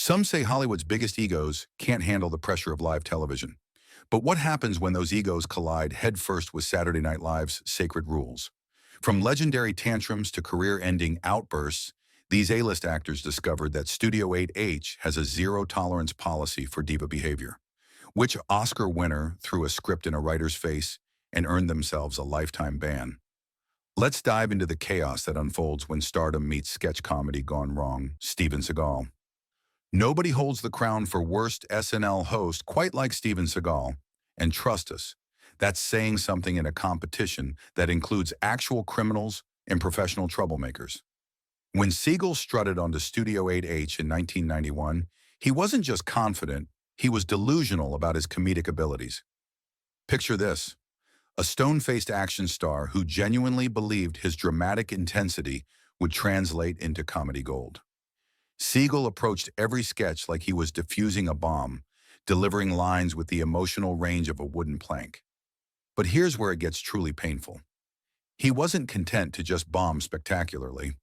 Some say Hollywood's biggest egos can't handle the pressure of live television. But what happens when those egos collide headfirst with Saturday Night Live's sacred rules? From legendary tantrums to career-ending outbursts, these A-list actors discovered that Studio 8H has a zero-tolerance policy for diva behavior. Which Oscar winner threw a script in a writer's face and earned themselves a lifetime ban? Let's dive into the chaos that unfolds when stardom meets sketch comedy gone wrong. Steven Seagal. Nobody holds the crown for worst SNL host quite like Steven Seagal. And trust us, that's saying something in a competition that includes actual criminals and professional troublemakers. When Seagal strutted onto Studio 8H in 1991, he wasn't just confident, he was delusional about his comedic abilities. Picture this, a stone-faced action star who genuinely believed his dramatic intensity would translate into comedy gold. Seagal approached every sketch like he was defusing a bomb, delivering lines with the emotional range of a wooden plank. But here's where it gets truly painful. He wasn't content to just bomb spectacularly.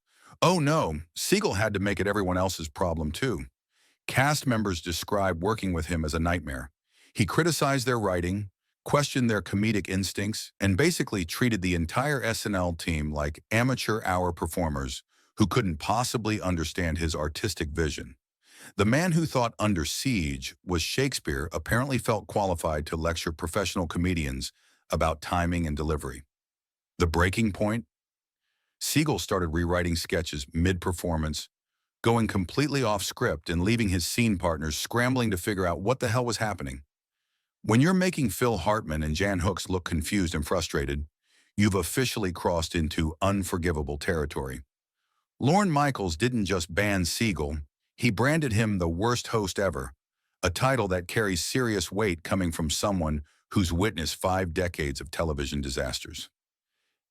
Oh no, Seagal had to make it everyone else's problem too. Cast members described working with him as a nightmare. He criticized their writing, questioned their comedic instincts, and basically treated the entire SNL team like amateur hour performers who couldn't possibly understand his artistic vision. The man who thought Under Siege was Shakespeare apparently felt qualified to lecture professional comedians about timing and delivery. The breaking point? Seagal started rewriting sketches mid-performance, going completely off script and leaving his scene partners scrambling to figure out what the hell was happening. When you're making Phil Hartman and Jan Hooks look confused and frustrated, you've officially crossed into unforgivable territory. Lorne Michaels didn't just ban Seagal, he branded him the worst host ever, a title that carries serious weight coming from someone who's witnessed 5 decades of television disasters.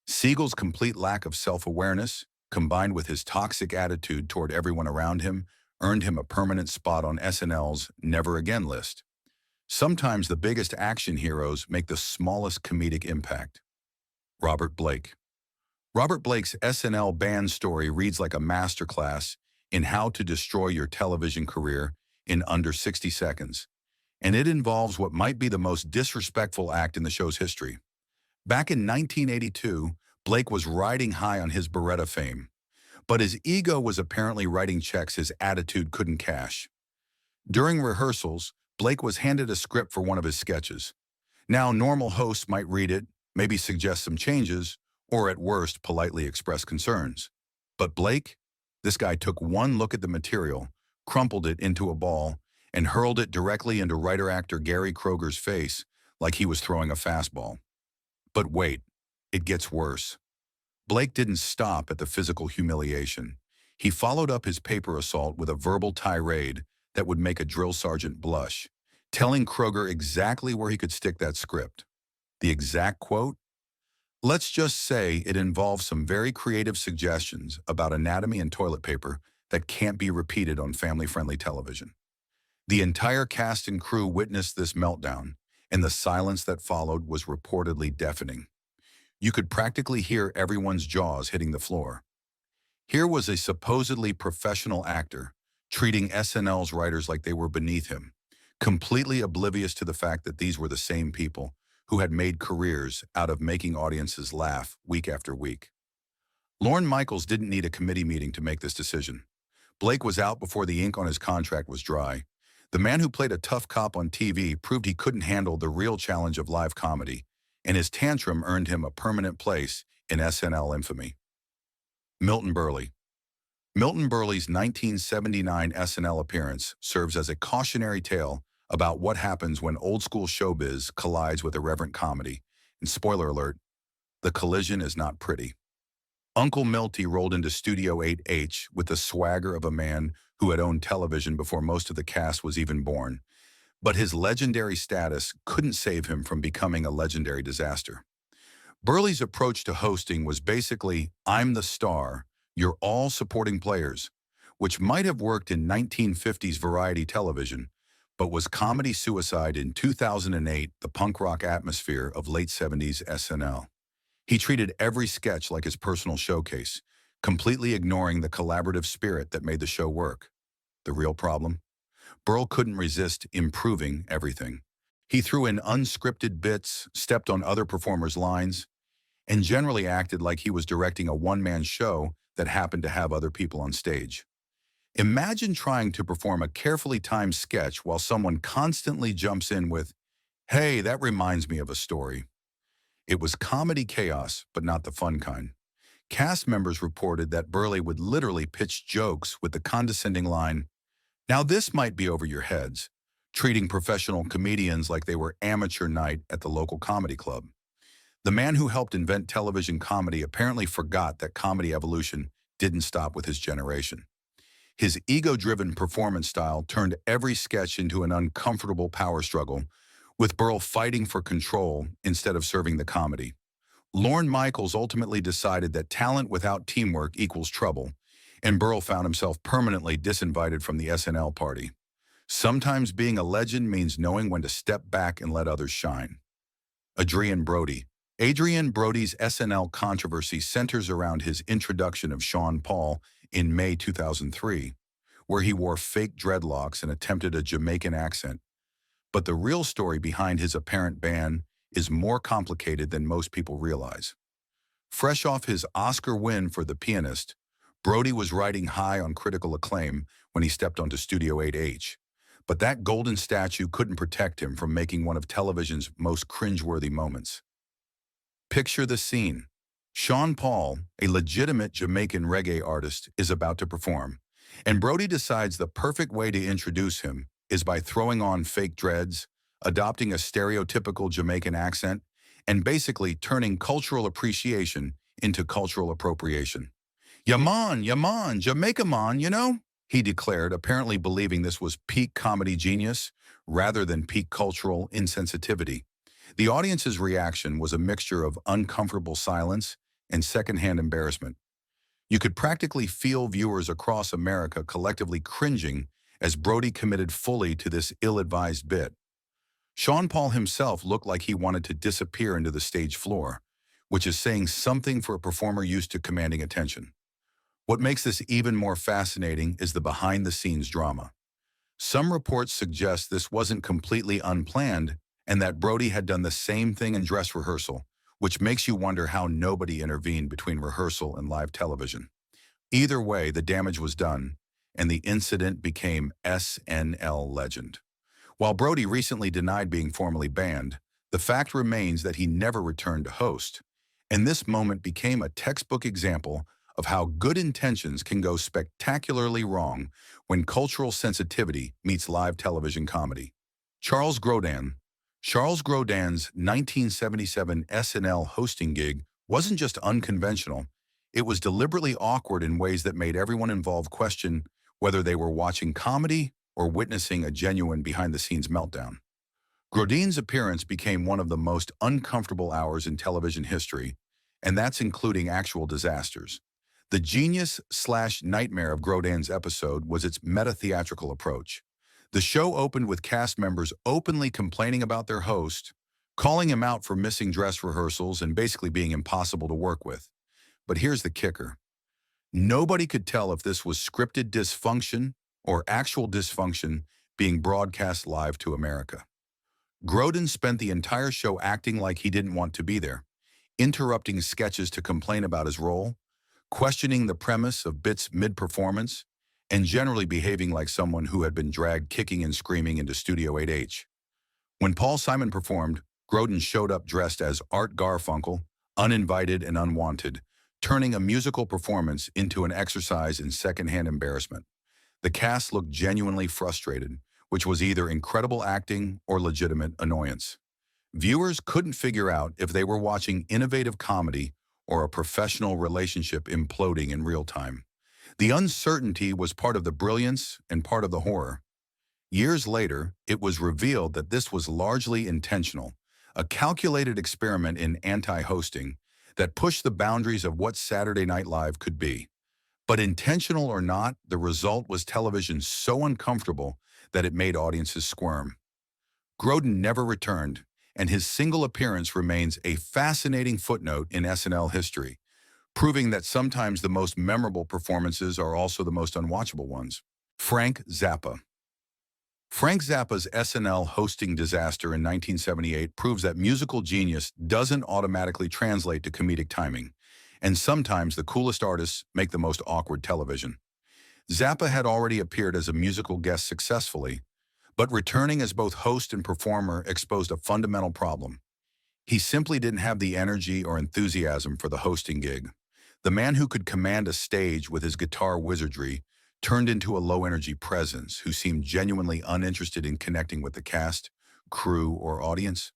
Seagal's complete lack of self-awareness, combined with his toxic attitude toward everyone around him, earned him a permanent spot on SNL's Never Again list. Sometimes the biggest action heroes make the smallest comedic impact. Robert Blake. Robert Blake's SNL ban story reads like a masterclass in how to destroy your television career in under 60 seconds, and it involves what might be the most disrespectful act in the show's history. Back in 1982, Blake was riding high on his Beretta fame, but his ego was apparently writing checks his attitude couldn't cash. During rehearsals, Blake was handed a script for one of his sketches. Now, normal hosts might read it, maybe suggest some changes, or at worst, politely express concerns. But Blake, this guy took one look at the material, crumpled it into a ball, and hurled it directly into writer-actor Gary Kroger's face like he was throwing a fastball. But wait, it gets worse. Blake didn't stop at the physical humiliation. He followed up his paper assault with a verbal tirade that would make a drill sergeant blush, telling Kroger exactly where he could stick that script. The exact quote? Let's just say it involves some very creative suggestions about anatomy and toilet paper that can't be repeated on family-friendly television. The entire cast and crew witnessed this meltdown, and the silence that followed was reportedly deafening. You could practically hear everyone's jaws hitting the floor. Here was a supposedly professional actor treating SNL's writers like they were beneath him, completely oblivious to the fact that these were the same people who had made careers out of making audiences laugh week after week. Lorne Michaels didn't need a committee meeting to make this decision. Blake was out before the ink on his contract was dry. The man who played a tough cop on TV proved he couldn't handle the real challenge of live comedy, and his tantrum earned him a permanent place in SNL infamy. Milton Burley. Milton Burley's 1979 SNL appearance serves as a cautionary tale about what happens when old-school showbiz collides with irreverent comedy. And spoiler alert, the collision is not pretty. Uncle Milty rolled into Studio 8H with the swagger of a man who had owned television before most of the cast was even born. But his legendary status couldn't save him from becoming a legendary disaster. Burley's approach to hosting was basically, I'm the star, you're all supporting players, which might have worked in 1950s variety television, but was comedy suicide in 2008, the punk rock atmosphere of late 70s SNL. He treated every sketch like his personal showcase, completely ignoring the collaborative spirit that made the show work. The real problem? Burl couldn't resist improving everything. He threw in unscripted bits, stepped on other performers' lines, and generally acted like he was directing a one-man show that happened to have other people on stage. Imagine trying to perform a carefully timed sketch while someone constantly jumps in with, "Hey, that reminds me of a story." It was comedy chaos, but not the fun kind. Cast members reported that Burley would literally pitch jokes with the condescending line, "Now this might be over your heads," treating professional comedians like they were amateur night at the local comedy club. The man who helped invent television comedy apparently forgot that comedy evolution didn't stop with his generation. His ego-driven performance style turned every sketch into an uncomfortable power struggle, with Burl fighting for control instead of serving the comedy. Lorne Michaels ultimately decided that talent without teamwork equals trouble, and Burl found himself permanently disinvited from the SNL party. Sometimes being a legend means knowing when to step back and let others shine. Adrien Brody. Adrien Brody's SNL controversy centers around his introduction of Sean Paul in May 2003, where he wore fake dreadlocks and attempted a Jamaican accent. But the real story behind his apparent ban is more complicated than most people realize. Fresh off his Oscar win for The Pianist, Brody was riding high on critical acclaim when he stepped onto Studio 8H. But that golden statue couldn't protect him from making one of television's most cringeworthy moments. Picture the scene. Sean Paul, a legitimate Jamaican reggae artist, is about to perform, and Brody decides the perfect way to introduce him is by throwing on fake dreads, adopting a stereotypical Jamaican accent, and basically turning cultural appreciation into cultural appropriation. "Yaman, Jamaica man, you know?" he declared, apparently believing this was peak comedy genius rather than peak cultural insensitivity. The audience's reaction was a mixture of uncomfortable silence and secondhand embarrassment. You could practically feel viewers across America collectively cringing as Brody committed fully to this ill-advised bit. Sean Paul himself looked like he wanted to disappear into the stage floor, which is saying something for a performer used to commanding attention. What makes this even more fascinating is the behind-the-scenes drama. Some reports suggest this wasn't completely unplanned and that Brody had done the same thing in dress rehearsal, which makes you wonder how nobody intervened between rehearsal and live television. Either way, the damage was done, and the incident became SNL legend. While Brody recently denied being formally banned, the fact remains that he never returned to host, and this moment became a textbook example of how good intentions can go spectacularly wrong when cultural sensitivity meets live television comedy. Charles Grodan. Charles Grodan's 1977 SNL hosting gig wasn't just unconventional, it was deliberately awkward in ways that made everyone involved question whether they were watching comedy or witnessing a genuine behind-the-scenes meltdown. Grodan's appearance became one of the most uncomfortable hours in television history, and that's including actual disasters. The genius/nightmare of Grodan's episode was its meta-theatrical approach. The show opened with cast members openly complaining about their host, calling him out for missing dress rehearsals and basically being impossible to work with. But here's the kicker. Nobody could tell if this was scripted dysfunction or actual dysfunction being broadcast live to America. Grodan spent the entire show acting like he didn't want to be there, interrupting sketches to complain about his role, questioning the premise of bits mid-performance, and generally behaving like someone who had been dragged kicking and screaming into Studio 8H. When Paul Simon performed, Grodan showed up dressed as Art Garfunkel, uninvited and unwanted, turning a musical performance into an exercise in secondhand embarrassment. The cast looked genuinely frustrated, which was either incredible acting or legitimate annoyance. Viewers couldn't figure out if they were watching innovative comedy or a professional relationship imploding in real time. The uncertainty was part of the brilliance and part of the horror. Years later, it was revealed that this was largely intentional, a calculated experiment in anti-hosting that pushed the boundaries of what Saturday Night Live could be. But intentional or not, the result was television so uncomfortable that it made audiences squirm. Grodan never returned, and his single appearance remains a fascinating footnote in SNL history, proving that sometimes the most memorable performances are also the most unwatchable ones. Frank Zappa. Frank Zappa's SNL hosting disaster in 1978 proves that musical genius doesn't automatically translate to comedic timing, and sometimes the coolest artists make the most awkward television. Zappa had already appeared as a musical guest successfully, but returning as both host and performer exposed a fundamental problem. He simply didn't have the energy or enthusiasm for the hosting gig. The man who could command a stage with his guitar wizardry turned into a low-energy presence who seemed genuinely uninterested in connecting with the cast, crew, or audience.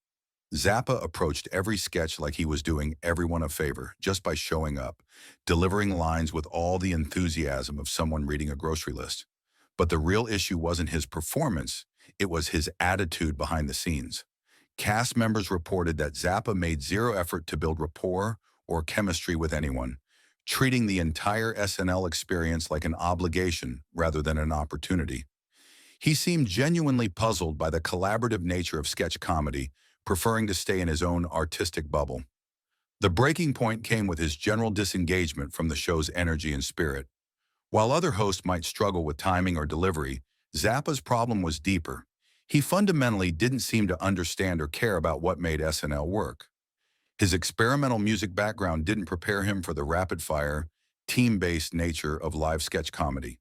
Zappa approached every sketch like he was doing everyone a favor just by showing up, delivering lines with all the enthusiasm of someone reading a grocery list. But the real issue wasn't his performance, it was his attitude behind the scenes. Cast members reported that Zappa made zero effort to build rapport or chemistry with anyone, treating the entire SNL experience like an obligation rather than an opportunity. He seemed genuinely puzzled by the collaborative nature of sketch comedy, preferring to stay in his own artistic bubble. The breaking point came with his general disengagement from the show's energy and spirit. While other hosts might struggle with timing or delivery, Zappa's problem was deeper. He fundamentally didn't seem to understand or care about what made SNL work. His experimental music background didn't prepare him for the rapid-fire, team-based nature of live sketch comedy.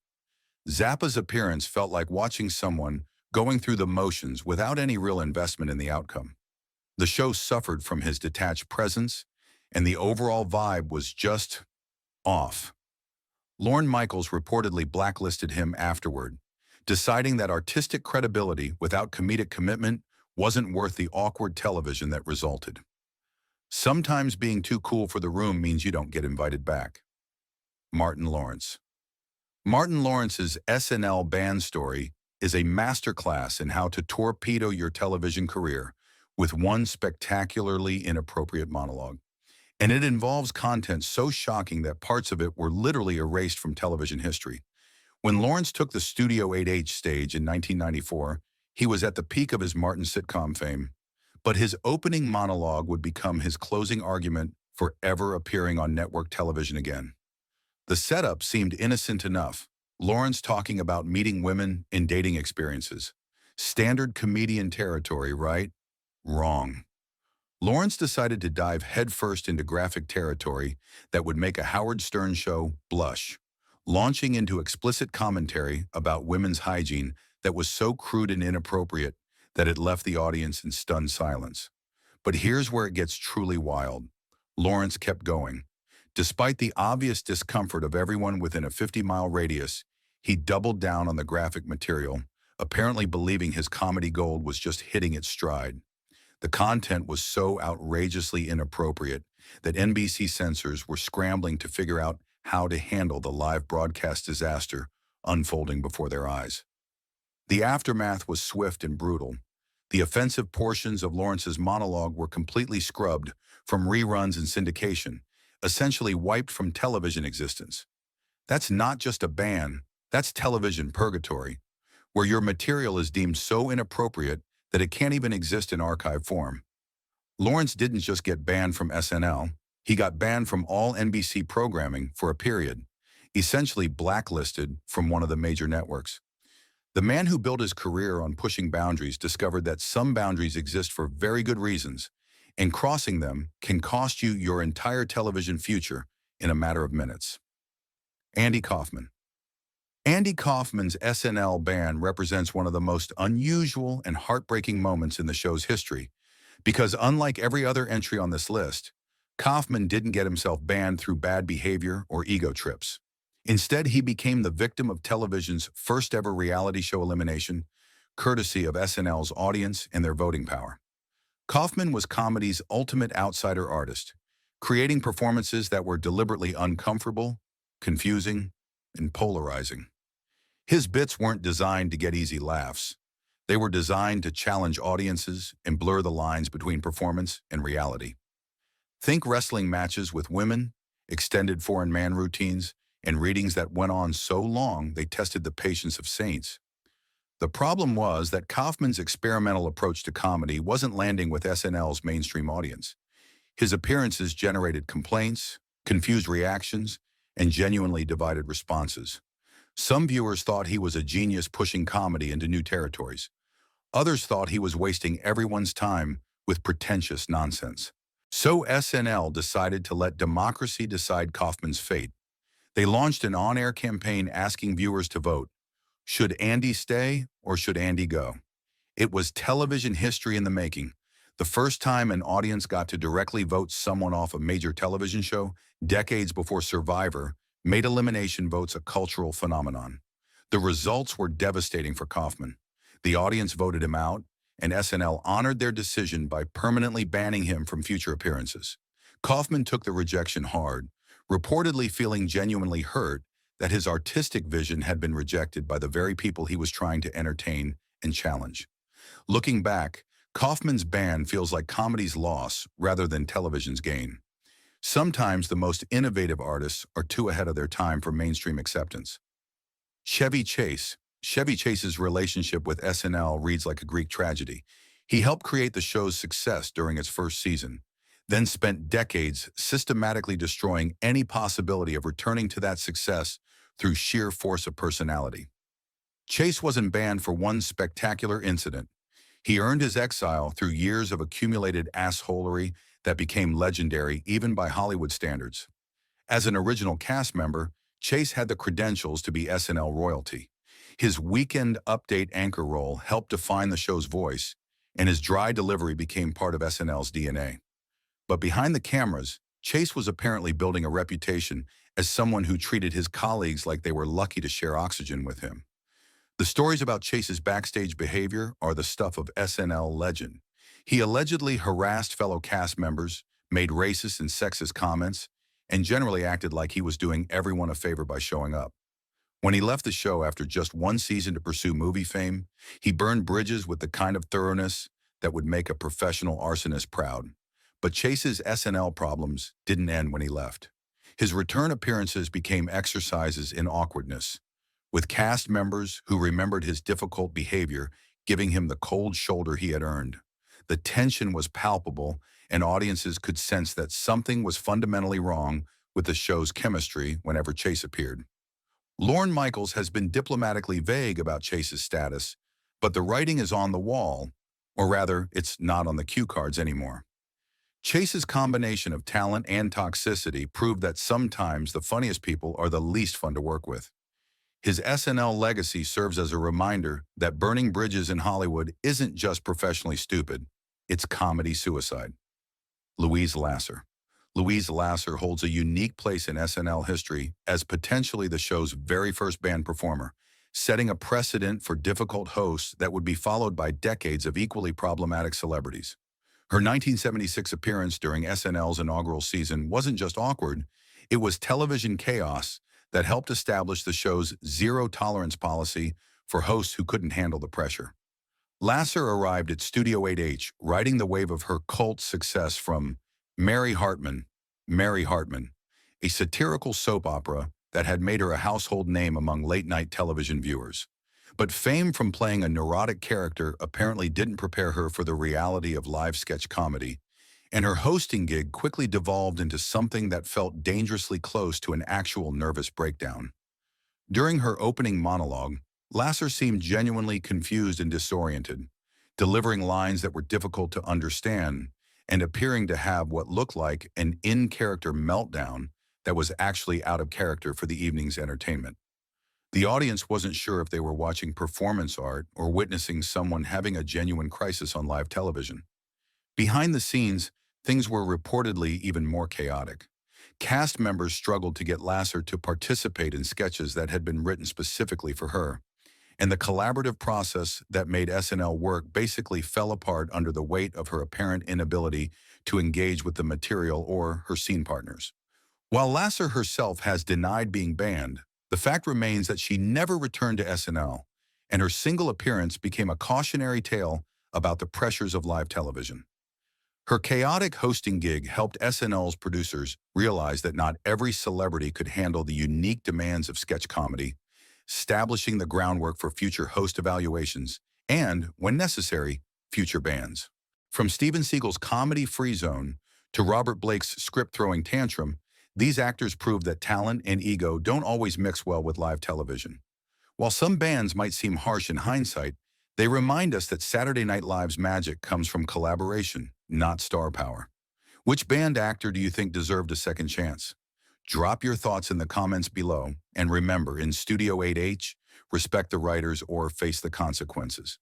Zappa's appearance felt like watching someone going through the motions without any real investment in the outcome. The show suffered from his detached presence, and the overall vibe was just off. Lorne Michaels reportedly blacklisted him afterward, deciding that artistic credibility without comedic commitment wasn't worth the awkward television that resulted. Sometimes being too cool for the room means you don't get invited back. Martin Lawrence. Martin Lawrence's SNL band story is a masterclass in how to torpedo your television career with one spectacularly inappropriate monologue. And it involves content so shocking that parts of it were literally erased from television history. When Lawrence took the Studio 8H stage in 1994, he was at the peak of his Martin sitcom fame. But his opening monologue would become his closing argument for ever appearing on network television again. The setup seemed innocent enough. Lawrence talking about meeting women and dating experiences. Standard comedian territory, right? Wrong. Lawrence decided to dive headfirst into graphic territory that would make a Howard Stern show blush, launching into explicit commentary about women's hygiene that was so crude and inappropriate that it left the audience in stunned silence. But here's where it gets truly wild. Lawrence kept going. Despite the obvious discomfort of everyone within a 50-mile radius, he doubled down on the graphic material, apparently believing his comedy gold was just hitting its stride. The content was so outrageously inappropriate that NBC censors were scrambling to figure out how to handle the live broadcast disaster unfolding before their eyes. The aftermath was swift and brutal. The offensive portions of Lawrence's monologue were completely scrubbed from reruns and syndication, essentially wiped from television existence. That's not just a ban, that's television purgatory, where your material is deemed so inappropriate that it can't even exist in archive form. Lawrence didn't just get banned from SNL, he got banned from all NBC programming for a period, essentially blacklisted from one of the major networks. The man who built his career on pushing boundaries discovered that some boundaries exist for very good reasons, and crossing them can cost you your entire television future in a matter of minutes. Andy Kaufman. Andy Kaufman's SNL ban represents one of the most unusual and heartbreaking moments in the show's history, because unlike every other entry on this list, Kaufman didn't get himself banned through bad behavior or ego trips. Instead, he became the victim of television's first-ever reality show elimination, courtesy of SNL's audience and their voting power. Kaufman was comedy's ultimate outsider artist, creating performances that were deliberately uncomfortable, confusing, and polarizing. His bits weren't designed to get easy laughs. They were designed to challenge audiences and blur the lines between performance and reality. Think wrestling matches with women, extended foreign man routines, and readings that went on so long they tested the patience of saints. The problem was that Kaufman's experimental approach to comedy wasn't landing with SNL's mainstream audience. His appearances generated complaints, confused reactions, and genuinely divided responses. Some viewers thought he was a genius pushing comedy into new territories. Others thought he was wasting everyone's time with pretentious nonsense. So SNL decided to let democracy decide Kaufman's fate. They launched an on-air campaign asking viewers to vote. Should Andy stay or should Andy go? It was television history in the making. The first time an audience got to directly vote someone off a major television show, decades before Survivor, made elimination votes a cultural phenomenon. The results were devastating for Kaufman. The audience voted him out, and SNL honored their decision by permanently banning him from future appearances. Kaufman took the rejection hard, reportedly feeling genuinely hurt that his artistic vision had been rejected by the very people he was trying to entertain and challenge. Looking back, Kaufman's ban feels like comedy's loss rather than television's gain. Sometimes the most innovative artists are too ahead of their time for mainstream acceptance. Chevy Chase. Chevy Chase's relationship with SNL reads like a Greek tragedy. He helped create the show's success during its first season, then spent decades systematically destroying any possibility of returning to that success through sheer force of personality. Chase wasn't banned for one spectacular incident. He earned his exile through years of accumulated assholery that became legendary even by Hollywood standards. As an original cast member, Chase had the credentials to be SNL royalty. His Weekend Update anchor role helped define the show's voice, and his dry delivery became part of SNL's DNA. But behind the cameras, Chase was apparently building a reputation as someone who treated his colleagues like they were lucky to share oxygen with him. The stories about Chase's backstage behavior are the stuff of SNL legend. He allegedly harassed fellow cast members, made racist and sexist comments, and generally acted like he was doing everyone a favor by showing up. When he left the show after just one season to pursue movie fame, he burned bridges with the kind of thoroughness that would make a professional arsonist proud. But Chase's SNL problems didn't end when he left. His return appearances became exercises in awkwardness, with cast members who remembered his difficult behavior giving him the cold shoulder he had earned. The tension was palpable, and audiences could sense that something was fundamentally wrong with the show's chemistry whenever Chase appeared. Lorne Michaels has been diplomatically vague about Chase's status, but the writing is on the wall, or rather, it's not on the cue cards anymore. Chase's combination of talent and toxicity proved that sometimes the funniest people are the least fun to work with. His SNL legacy serves as a reminder that burning bridges in Hollywood isn't just professionally stupid, it's comedy suicide. Louise Lasser. Louise Lasser holds a unique place in SNL history as potentially the show's very first band performer, setting a precedent for difficult hosts that would be followed by decades of equally problematic celebrities. Her 1976 appearance during SNL's inaugural season wasn't just awkward, it was television chaos that helped establish the show's zero-tolerance policy for hosts who couldn't handle the pressure. Lasser arrived at Studio 8H, riding the wave of her cult success from Mary Hartman, a satirical soap opera that had made her a household name among late-night television viewers. But fame from playing a neurotic character apparently didn't prepare her for the reality of live sketch comedy, and her hosting gig quickly devolved into something that felt dangerously close to an actual nervous breakdown. During her opening monologue, Lasser seemed genuinely confused and disoriented, delivering lines that were difficult to understand and appearing to have what looked like an in-character meltdown that was actually out of character for the evening's entertainment. The audience wasn't sure if they were watching performance art or witnessing someone having a genuine crisis on live television. Behind the scenes, things were reportedly even more chaotic. Cast members struggled to get Lasser to participate in sketches that had been written specifically for her, and the collaborative process that made SNL work basically fell apart under the weight of her apparent inability to engage with the material or her scene partners. While Lasser herself has denied being banned, the fact remains that she never returned to SNL, and her single appearance became a cautionary tale about the pressures of live television. Her chaotic hosting gig helped SNL's producers realize that not every celebrity could handle the unique demands of sketch comedy, establishing the groundwork for future host evaluations and, when necessary, future bans. From Steven Seagal's comedy free zone to Robert Blake's script-throwing tantrum, These actors prove that talent and ego don't always mix well with live television. While some bans might seem harsh in hindsight, they remind us that Saturday Night Live's magic comes from collaboration, not star power. Which band actor do you think deserved a second chance? Drop your thoughts in the comments below, and remember, in Studio 8H, respect the writers or face the consequences.